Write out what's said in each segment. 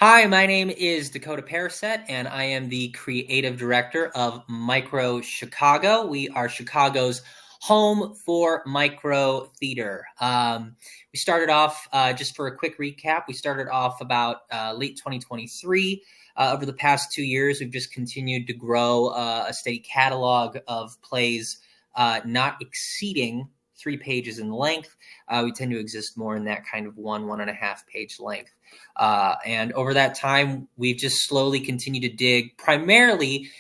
Hi, my name is Dakota Pariset, and I am the creative director of microChicago. We are Chicago's home for micro theater. We started off, just for a quick recap, we started off about late 2023. Over the past 2 years, we've just continued to grow a steady catalog of plays not exceeding 3 pages in length. We tend to exist more in that kind of 1.5 page length. And over that time, we've just slowly continued to dig primarily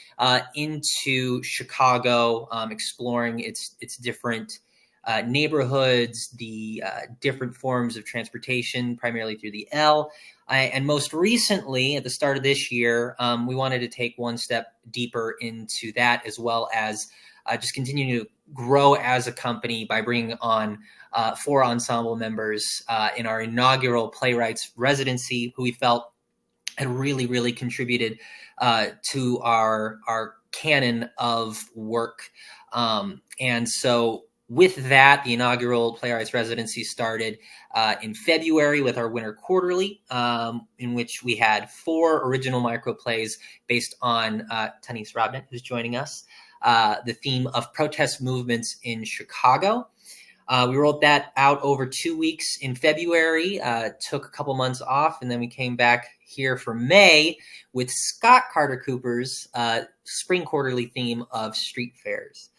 into Chicago, exploring its different neighborhoods, the different forms of transportation, primarily through the L. And most recently, at the start of this year, we wanted to take one step deeper into that, as well as just continuing to grow as a company by bringing on 4 ensemble members in our inaugural Playwrights Residency, who we felt had really, really contributed to our canon of work. And so with that, the inaugural Playwrights Residency started in February with our Winter Quarterly, in which we had 4 original microplays based on Tanise Robnett, who's joining us, the theme of protest movements in Chicago. We rolled that out over 2 weeks in February, took a couple months off, and then we came back here for May with Scott Carter Cooper's spring quarterly theme of street fairs,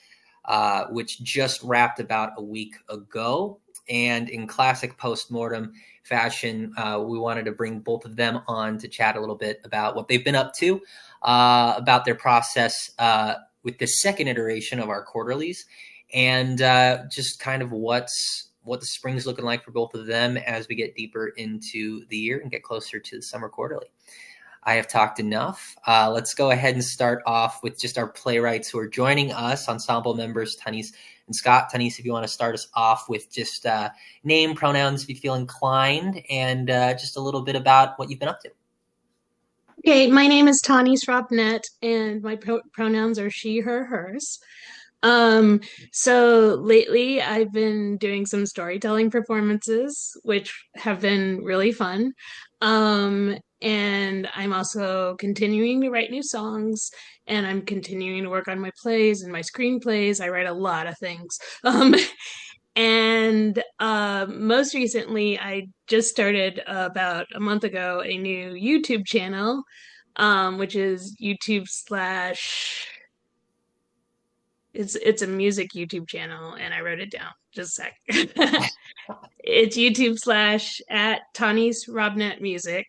which just wrapped about a week ago. And in classic Post-Mortem fashion, we wanted to bring both of them on to chat a little bit about what they've been up to, about their process with the second iteration of our quarterlies, and just kind of what the spring's looking like for both of them as we get deeper into the year and get closer to the summer quarterly. I have talked enough. Let's go ahead and start off with just our playwrights who are joining us, ensemble members Tanise and Scott. Tanise, if you want to start us off with just name, pronouns if you feel inclined, and just a little bit about what you've been up to. Okay, my name is Tanise Robnett, and my pronouns are she, her, hers. Um, so lately I've been doing some storytelling performances, which have been really fun. And I'm also continuing to write new songs, and I'm continuing to work on my plays and my screenplays. I write a lot of things. And most recently, I just started about a month ago a new YouTube channel, which is YouTube slash it's a music YouTube channel, and I wrote it down. Just a sec. It's YouTube slash at Tanise Robnett Music.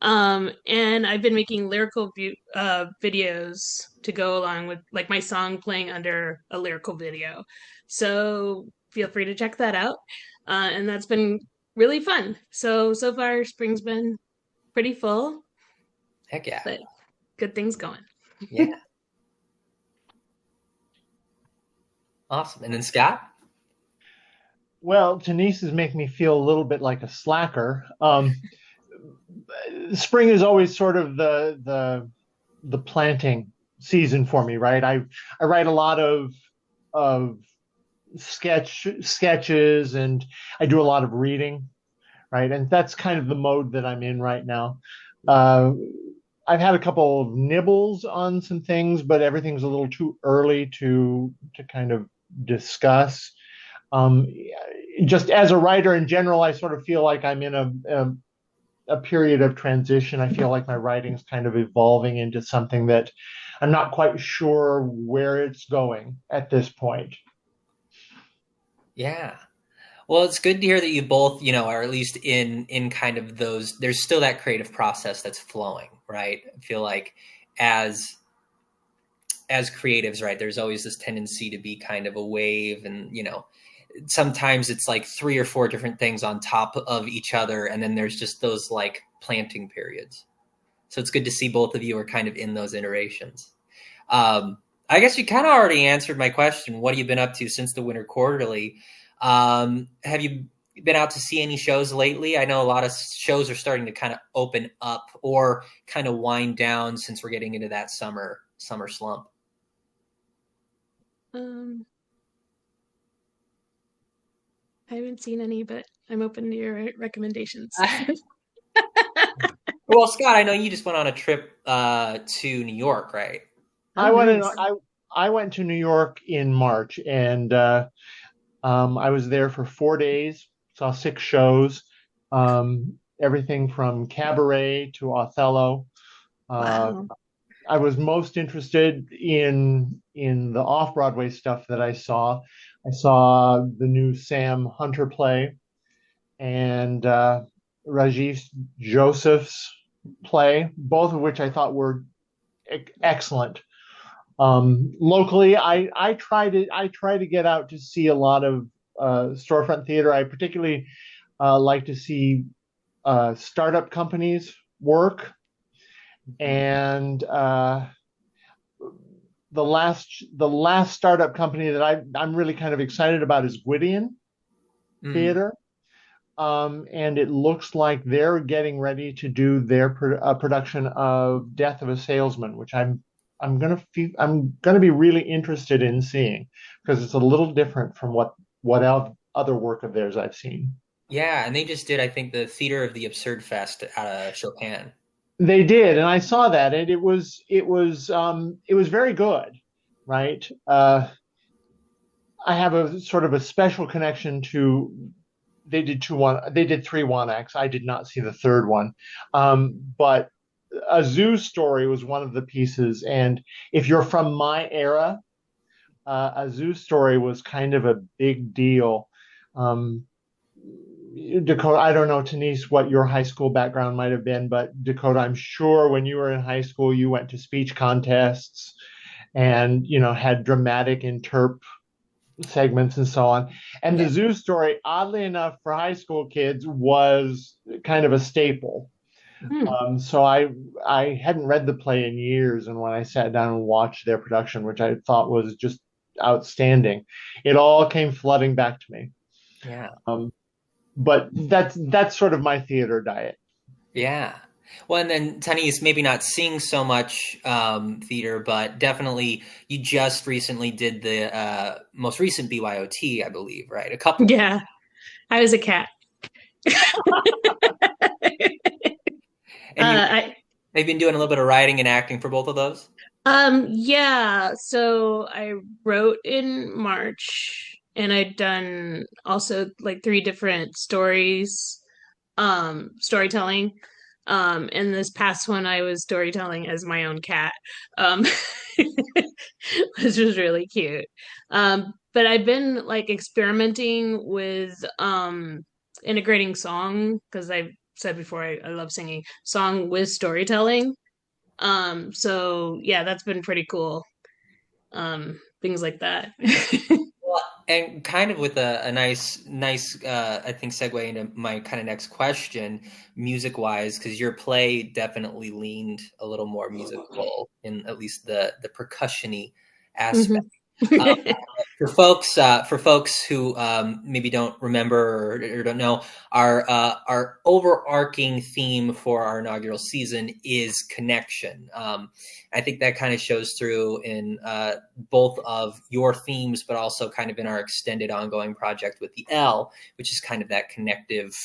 And I've been making lyrical videos to go along with like my song playing under a lyrical video. So feel free to check that out. And that's been really fun. So far spring's been pretty full, Heck yeah. but good things going. Yeah. Awesome. And then Scott? Well, Tanise is making me feel a little bit like a slacker. Spring is always sort of the planting season for me, right? I write a lot of sketches, and I do a lot of reading, right? And that's kind of the mode that I'm in right now. Uh, I've had a couple of nibbles on some things, but everything's a little too early to kind of discuss. Um, just as a writer in general, I sort of feel like I'm in a period of transition. I feel like my writing's kind of evolving into something that I'm not quite sure where it's going at this point. Yeah. Well, it's good to hear that you both, are at least in kind of those. There's still that creative process that's flowing, right? I feel like as creatives, right, there's always this tendency to be kind of a wave, and sometimes it's like 3 or 4 different things on top of each other, and then there's just those like planting periods. So it's good to see both of you are kind of in those iterations. I guess you kind of already answered my question. What have you been up to since the Winter Quarterly? Have you been out to see any shows lately? I know a lot of shows are starting to kind of open up or kind of wind down since we're getting into that summer slump. Um, I haven't seen any, but I'm open to your recommendations. Well, Scott, I know you just went on a trip to New York, right? Oh, I went in, nice. I went to New York in March, and I was there for 4 days, saw 6 shows, everything from Cabaret to Othello. Uh, Wow. I was most interested in the off-Broadway stuff that I saw. I saw the new Sam Hunter play and Rajiv Joseph's play, both of which I thought were excellent. Locally, I try to get out to see a lot of storefront theater. I particularly like to see startup companies work, and the last startup company that I'm really kind of excited about is Gwydion Mm. Theater. And it looks like they're getting ready to do their production of Death of a Salesman, which I'm gonna be really interested in seeing because it's a little different from what other work of theirs I've seen. Yeah, and they just did, I think, the Theater of the Absurd Fest out of Chopin. They did, and I saw that, and it was very good, right? I have a sort of a special connection to. They did three one acts. I did not see the third one, but A Zoo Story was one of the pieces, and if you're from my era, A Zoo Story was kind of a big deal. Um, Dakota, I don't know, Tanise, what your high school background might have been, but Dakota, I'm sure when you were in high school, you went to speech contests and had dramatic interp segments and so on. And Yeah. the Zoo Story, oddly enough, for high school kids, was kind of a staple. Hmm. So I hadn't read the play in years, and when I sat down and watched their production, which I thought was just outstanding, it all came flooding back to me. Yeah. Um, but that's sort of my theater diet. Yeah. Well, and then Tanise, maybe not seeing so much theater, but definitely you just recently did the most recent BYOT, I believe, right? A couple. Yeah, I was a cat. And I they've been doing a little bit of writing and acting for both of those. yeah, so I wrote in March and I'd done also like three different storytelling. And this past one I was storytelling as my own cat. Um which was really cute. But I've been like experimenting with integrating song because I've said before I love singing song with storytelling. So yeah, that's been pretty cool. Things like that. Well, and kind of with a nice, I think, segue into my kind of next question, music wise, because your play definitely leaned a little more musical in at least the percussion-y aspect. Mhm. For folks who maybe don't remember or don't know, our overarching theme for our inaugural season is connection. I think that kind of shows through in both of your themes, but also kind of in our extended ongoing project with the L, which is kind of that connective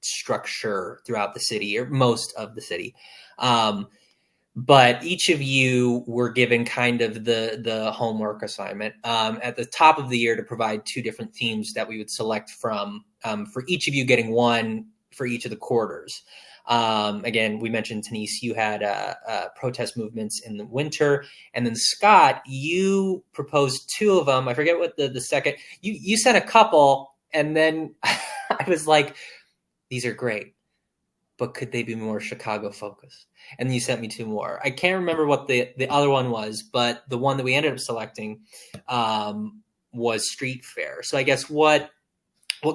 structure throughout the city or most of the city. But each of you were given kind of the homework assignment at the top of the year to provide two different themes that we would select from, for each of you getting one for each of the quarters. Again, we mentioned, Tanise, you had protest movements in the winter, and then Scott, you proposed two of them. I forget what the second. You sent a couple, and then I was like, these are great, but could they be more Chicago focused? And then you sent me two more. I can't remember what the other one was, but the one that we ended up selecting was Street Fair. So I guess what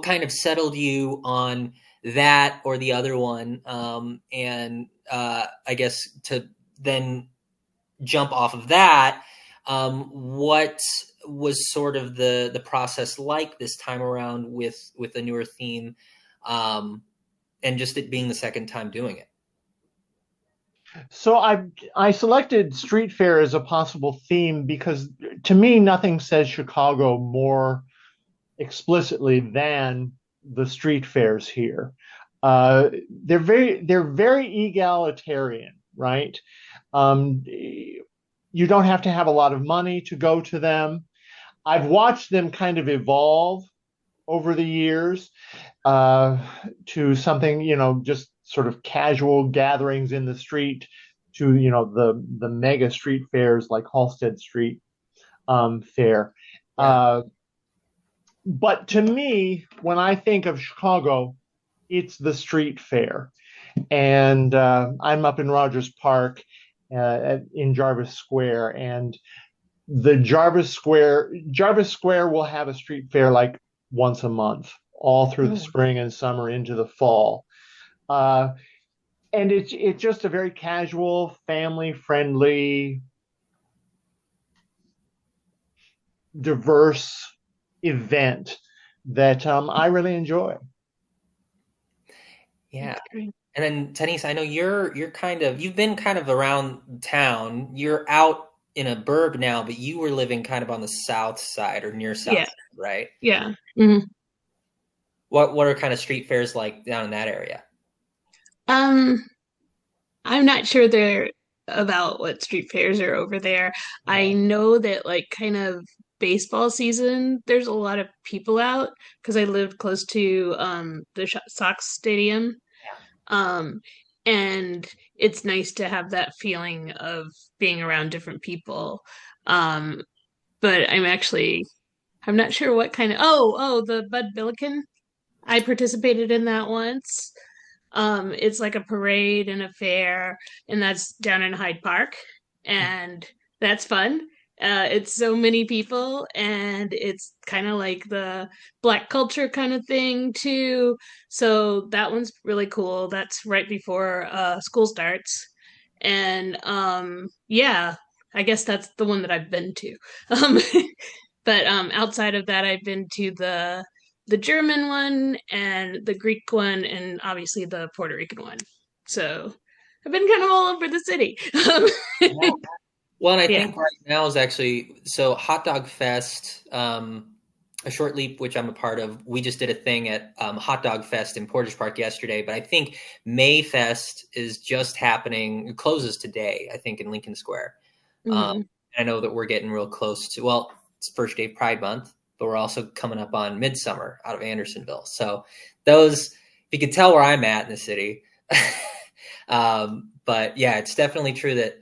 kind of settled you on that or the other one? And I guess to then jump off of that, what was sort of the process like this time around with a newer theme, and just it being the second time doing it? So I selected street fair as a possible theme because to me nothing says Chicago more explicitly than the street fairs here. they're very egalitarian, right? You don't have to have a lot of money to go to them. I've watched them kind of evolve over the years uh, to something, just sort of casual gatherings in the street to, the mega street fairs like Halsted Street Fair. Yeah. Uh, but to me, when I think of Chicago, it's the street fair. And I'm up in Rogers Park in Jarvis Square, and the Jarvis Square will have a street fair like once a month, all through the Oh, spring and summer into the fall. Uh, and it's just a very casual, family friendly, diverse event that I really enjoy. Yeah. that's great. And then Tanise, I know you've been kind of around town. You're out in a burb now, but you were living kind of on the south side or near south Yeah, side, right? yeah. Hmm. What are kind of street fairs like down in that area? Um, I'm not sure there about what street fairs are over there. I know that like kind of baseball season, there's a lot of people out because I lived close to the Sox stadium. Um, and it's nice to have that feeling of being around different people. Um, but I'm not sure what kind of, the Bud Billiken. I participated in that once. It's like a parade and a fair, and that's down in Hyde Park, and that's fun. It's so many people, and it's kind of like the Black culture kind of thing too. So that one's really cool. That's right before school starts, and yeah, I guess that's the one that I've been to. Um, but outside of that, I've been to the German one and the Greek one and obviously the Puerto Rican one. So I've been kind of all over the city. Yeah. Well, and I Yeah. think right now is actually so Hot Dog Fest, a short leap, which I'm a part of. We just did a thing at Hot Dog Fest in Portage Park yesterday, but I think May Fest is just happening. It closes today, I think, in Lincoln Square. Um, Hmm. I know that we're getting real close to. Well, it's first day of Pride Month, but we're also coming up on Midsummer out of Andersonville. So those, if you could tell where I'm at in the city. But yeah, it's definitely true that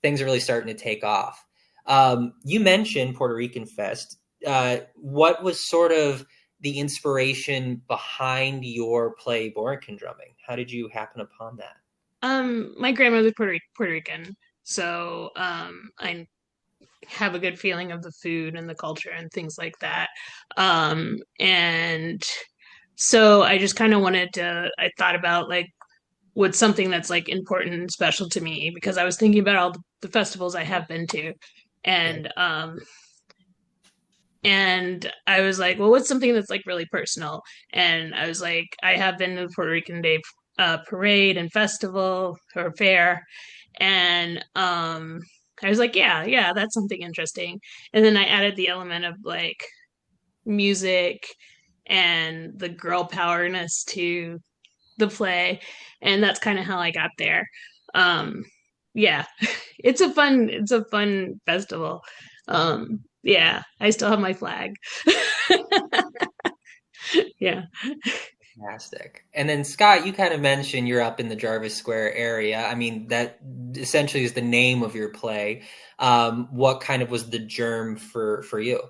things are really starting to take off. You mentioned Puerto Rican Fest. What was sort of the inspiration behind your play Boricua Drumming? How did you happen upon that? My grandmother's Puerto Rican, so I have a good feeling of the food and the culture and things like that. And so I just kind of wanted to. I thought about like what's something that's like important and special to me because I was thinking about all the festivals I have been to, Right. and I was like, well, what's something that's like really personal? And I was like, I have been to the Puerto Rican Day parade and festival or fair, and I was like, yeah, that's something interesting. And then I added the element of like music and the girl powerness to the play, and that's kind of how I got there. Um, yeah, it's a fun festival. Yeah, I still have my flag. Yeah. Fantastic. And then Scott, you kind of mentioned you're up in the Jarvis Square area. I mean, that essentially is the name of your play. What kind of was the germ for you?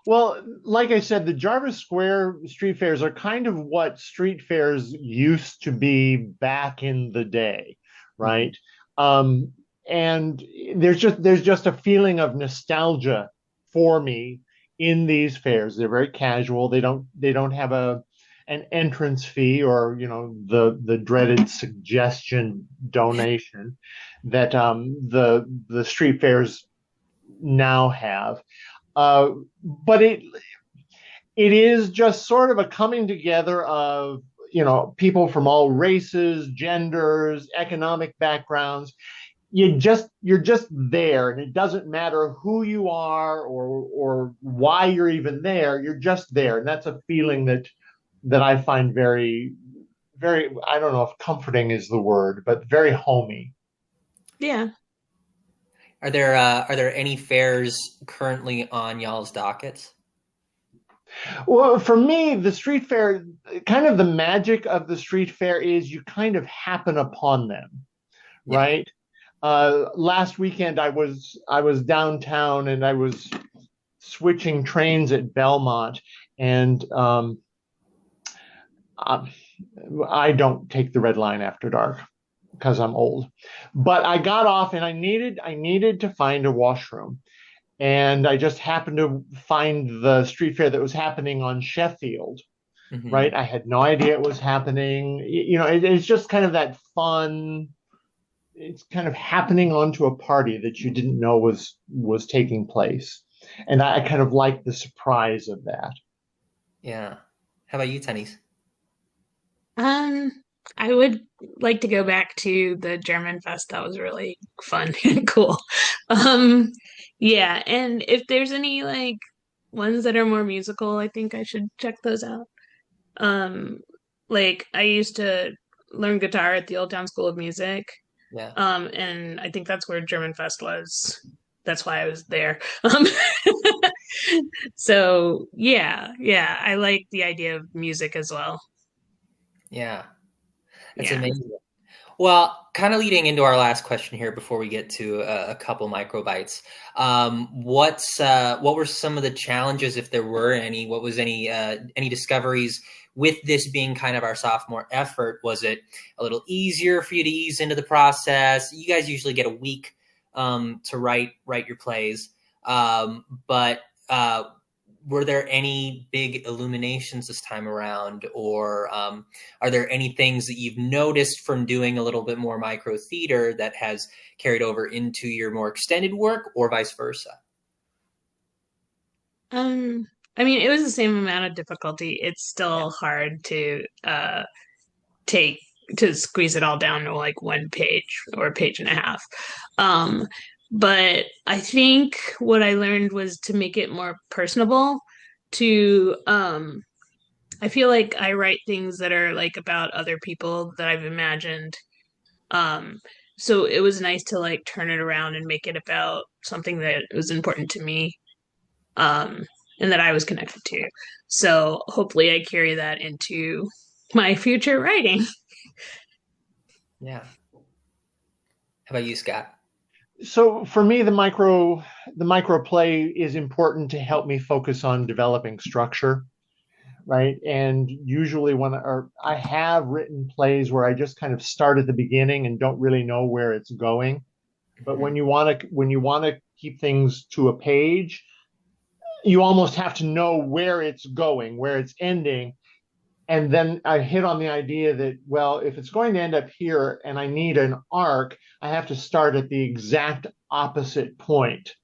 Well, like I said, the Jarvis Square street fairs are kind of what street fairs used to be back in the day, Mhm. right? Um, and there's just a feeling of nostalgia for me in these fairs. They're very casual. They don't have an entrance fee or the dreaded suggestion donation that the street fairs now have. Uh, but it is just sort of a coming together of people from all races, genders, economic backgrounds. You're just there, and it doesn't matter who you are or why you're even there. You're just there, and that's a feeling that I find very very, I don't know if comforting is the word, but very homey. Yeah. Are there any fairs currently on y'all's dockets? Well, for me, the street fair, kind of the magic of the street fair is you kind of happen upon them, Yeah. right? Last weekend I was downtown and I was switching trains at Belmont, and I, I don't take the red line after dark because I'm old. But I got off and I needed to find a washroom. And I just happened to find the street fair that was happening on Sheffield, Hmm. right? I had no idea it was happening. It's just kind of that fun. It's kind of happening onto a party that you didn't know was taking place, and I kind of like the surprise of that. Yeah. How about you, Tanise? Um, I would like to go back to the German Fest. That was really fun and cool. Um, yeah, and if there's any like ones that are more musical, I think I should check those out. Um, like I used to learn guitar at the Old Town School of Music. Yeah. And I think that's where German Fest was. That's why I was there. So yeah, I like the idea of music as well. Yeah. That's Yeah. amazing. Well, kind of leading into our last question here before we get to a couple microbites. What were some of the challenges, if there were any? What was any discoveries with this being kind of our sophomore effort? Was it a little easier for you to ease into the process? You guys usually get a week to write your plays, but were there any big illuminations this time around, or are there any things that you've noticed from doing a little bit more micro theater that has carried over into your more extended work, or vice versa? Um, I mean, it was the same amount of difficulty. It's Yeah. still hard to take to squeeze it all down to like one page or a page and a half. Um, but I think what I learned was to make it more personable. To I feel like I write things that are like about other people that I've imagined. Um, so it was nice to like turn it around and make it about something that was important to me. Um, and that I was connected to. So hopefully I carry that into my future writing. Yeah. How about you, Scott? So for me, the micro play is important to help me focus on developing structure, right? And usually or I have written plays where I just kind of start at the beginning and don't really know where it's going. But Hmm. when you want to keep things to a page, you almost have to know where it's going, where it's ending. And then I hit on the idea that, well, if it's going to end up here and I need an arc, I have to start at the exact opposite point,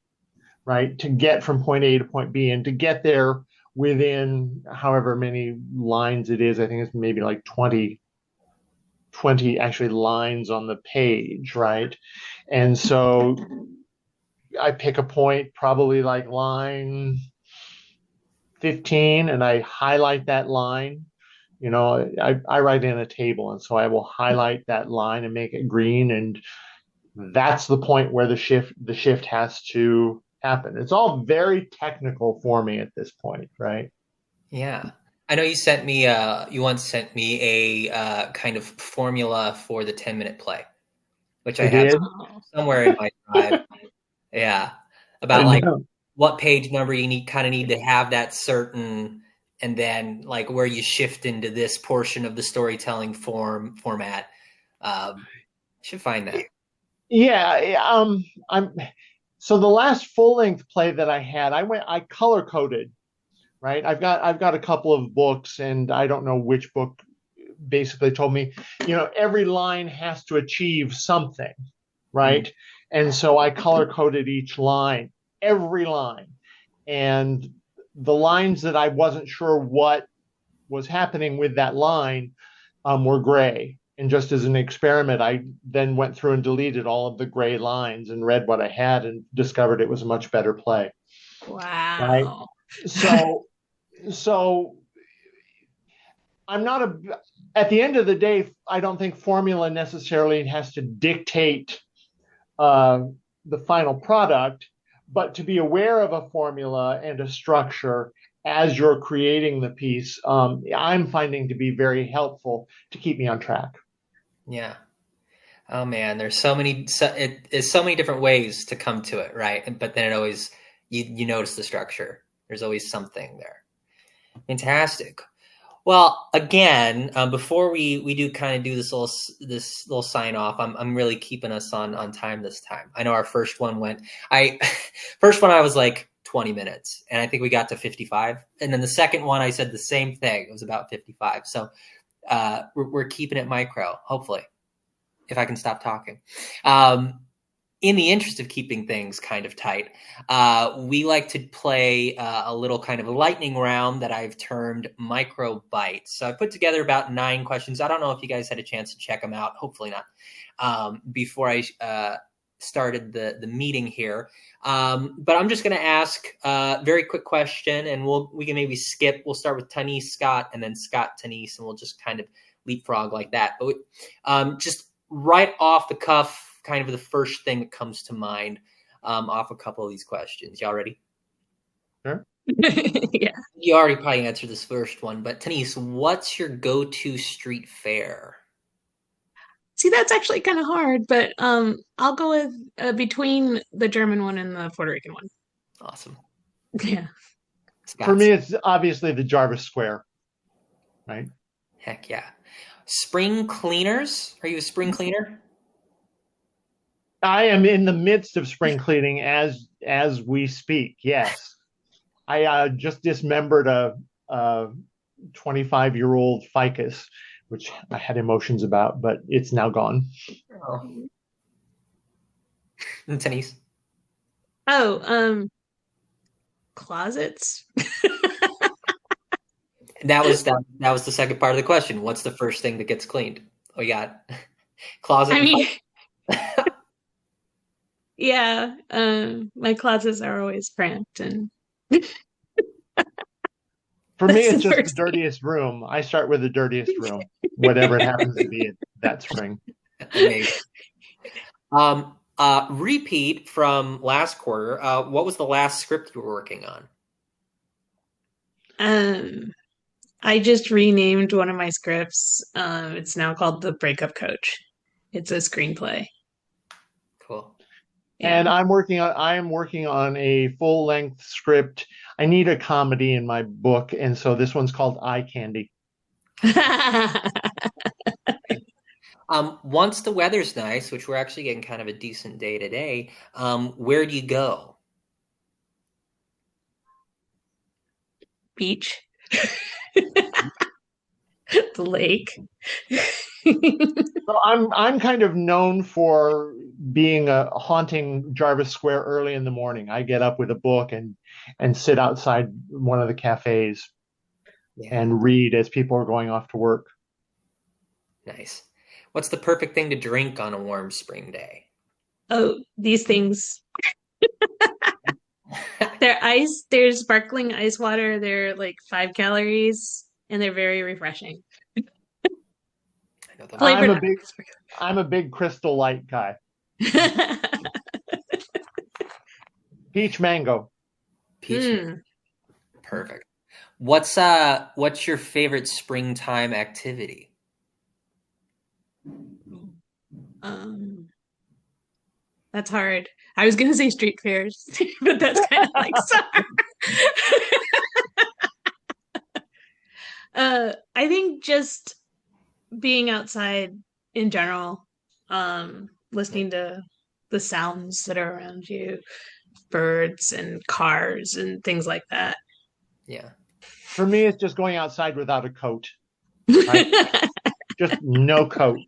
right? To get from point A to point B, and to get there within however many lines it is. I think it's maybe like 20 actually lines on the page, right? And so I pick a point, probably like line 15, and I highlight that line. I write in a table, and so I will highlight that line and make it green, and that's the point where the shift has to happen. It's all very technical for me at this point, right? Yeah. I know you once sent me a kind of formula for the 10-minute play, which I I have did. Oh. somewhere in my drive. Yeah. About like No. what page number you need to have that certain, and then like where you shift into this portion of the storytelling format. Should find that. Yeah, I'm so the last full length play that I had, I color coded, right? I've got a couple of books, and I don't know which book basically told me, every line has to achieve something, Mm. right? And so I color coded each line, every line. And the lines that I wasn't sure what was happening with that line were gray. And just as an experiment, I then went through and deleted all of the gray lines and read what I had and discovered it was a much better play, right? Wow. So, so I'm not a at the end of the day, I don't think formula necessarily has to dictate the final product, but to be aware of a formula and a structure as you're creating the piece, I'm finding to be very helpful to keep me on track. Yeah. Oh man, there's so many different ways to come to it, right? But then it always you notice the structure. There's always something there. Fantastic. Well, again, before we do kind of do this little sign off, I'm really keeping us on time this time. I know our first one first one I was like 20 minutes, and I think we got to 55, and then the second one I said the same thing. It was about 55. So we're keeping it micro, hopefully, if I can stop talking. In the interest of keeping things kind of tight, we like to play a little kind of lightning round that I've termed micro bites. So I put together about 9 questions. I don't know if you guys had a chance to check them out. Hopefully not. Before I started the meeting here, but I'm just going to ask a very quick question, and we can maybe skip. We'll start with Tanise, Scott, and then Scott, Tanise, and we'll just kind of leapfrog like that. But just right off the cuff, kind of the first thing that comes to mind off a couple of these questions. Y'all ready? Sure. Yeah. You already probably answered this first one, but Tanise, what's your go-to street fair? See, that's actually kind of hard, but I'll go with between the German one and the Puerto Rican one. Awesome. Yeah. For me, it's obviously the Jarvis Square, right? Heck yeah. Spring cleaners? Are you a spring cleaner? I am in the midst of spring cleaning as we speak. Yes, I just dismembered a 25-year-old ficus, which I had emotions about, but it's now gone. Oh. And Tanise? Oh, closets. That was the second part of the question. What's the first thing that gets cleaned? We got closet. I mean, yeah, my closets are always cramped, and for me, it's just the dirtiest room. I start with the dirtiest room, whatever it happens to be that spring. Amazing. Repeat from last quarter. What was the last script you were working on? I just renamed one of my scripts. It's now called The Breakup Coach. It's a screenplay. Cool. Yeah. And I am working on a full-length script. I need a comedy in my book, and so this one's called Eye Candy. Once the weather's nice, which we're actually getting kind of a decent day today, where do you go? Beach. The lake. So I'm kind of known for being haunting Jarvis Square early in the morning. I get up with a book and sit outside one of the cafes and read as people are going off to work. Nice. What's the perfect thing to drink on a warm spring day? Oh, these things. They're ice. They're sparkling ice water. They're like 5 calories, and they're very refreshing. I'm a big Crystal Light guy. Peach mango. Perfect. What's your favorite springtime activity? That's hard. I was gonna say street fairs, but that's kind of like summer. I think just being outside in general, listening to the sounds that are around you, birds and cars and things like that. Yeah. For me, it's just going outside without a coat. Right? Just no coat.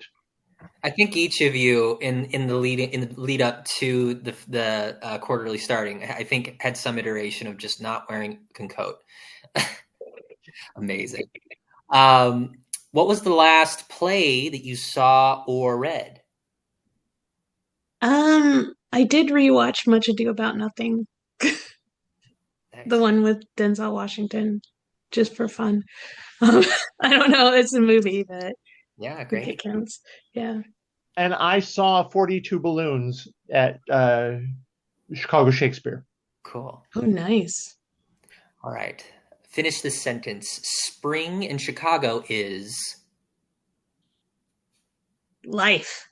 I think each of you in the lead up to the quarterly starting, I think had some iteration of just not wearing a coat. Amazing. What was the last play that you saw or read? I did rewatch Much Ado About Nothing. Nice. The one with Denzel Washington. just for fun. I don't know. It's a movie, but Yeah, I think it great. counts. Yeah. And I saw 42 Balloons at Chicago Shakespeare. Cool. Oh, nice. All right. Finish this sentence. Spring in Chicago is Life.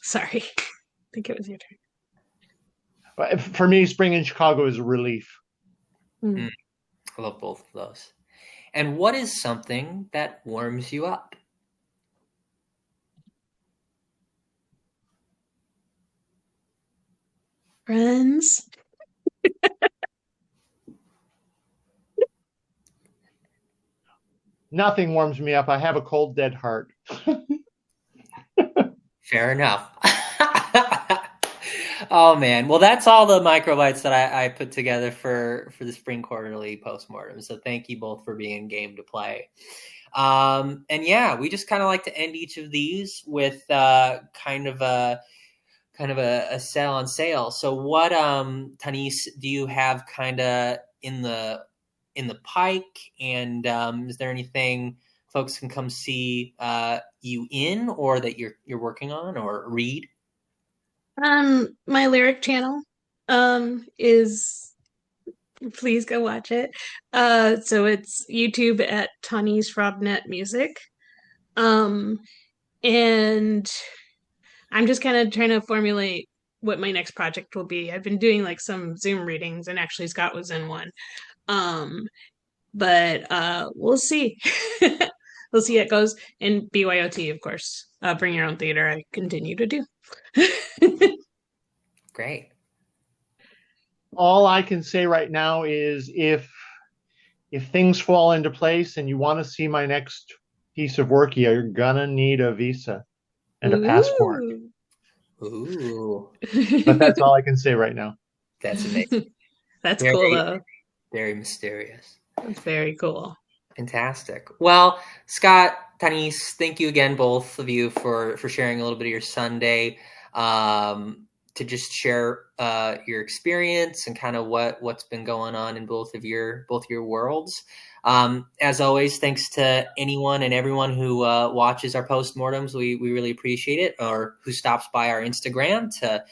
Sorry. I think it was your turn. For me, spring in Chicago is a relief. Mm. I love both of those. And what is something that warms you up? Friends. Nothing warms me up. I have a cold, dead heart. Fair enough. Oh man. Well, that's all the microbites that I put together for the spring quarterly postmortem. So thank you both for being game to play. And yeah, we just kind of like to end each of these with kind of a sell on sale. So what Tanise, do you have kind of in the pike, and is there anything folks can come see you in, or that you're working on or read? My lyric channel is, please go watch it. So it's YouTube at Tanise Robnett Music. And I'm just kind of trying to formulate what my next project will be. I've been doing like some Zoom readings, and actually Scott was in one. But we'll see. We'll see how it goes. And BYOT, of course. Bring your own theater. I continue to do. Great. All I can say right now is if things fall into place and you want to see my next piece of work, you're gonna need a visa and a passport. Ooh. But that's all I can say right now. That's amazing. That's cool, though. Very mysterious. That's very cool. Fantastic. Well, Scott, Tanise, thank you again, both of you, for sharing a little bit of your Sunday, to just share your experience and kind of what's been going on in both your worlds. As always, thanks to anyone and everyone who watches our postmortems. We really appreciate it, or who stops by our Instagram to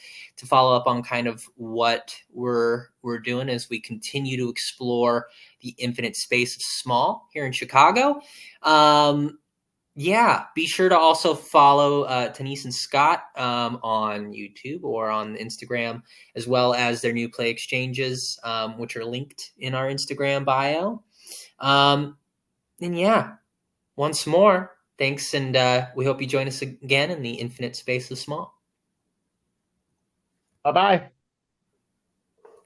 follow up on kind of what we're doing as we continue to explore the infinite space of small here in Chicago. Yeah, be sure to also follow Tanise and Scott on YouTube or on Instagram, as well as their new play exchanges, which are linked in our Instagram bio. And yeah, once more, thanks, and we hope you join us again in the infinite space of small. Bye-bye.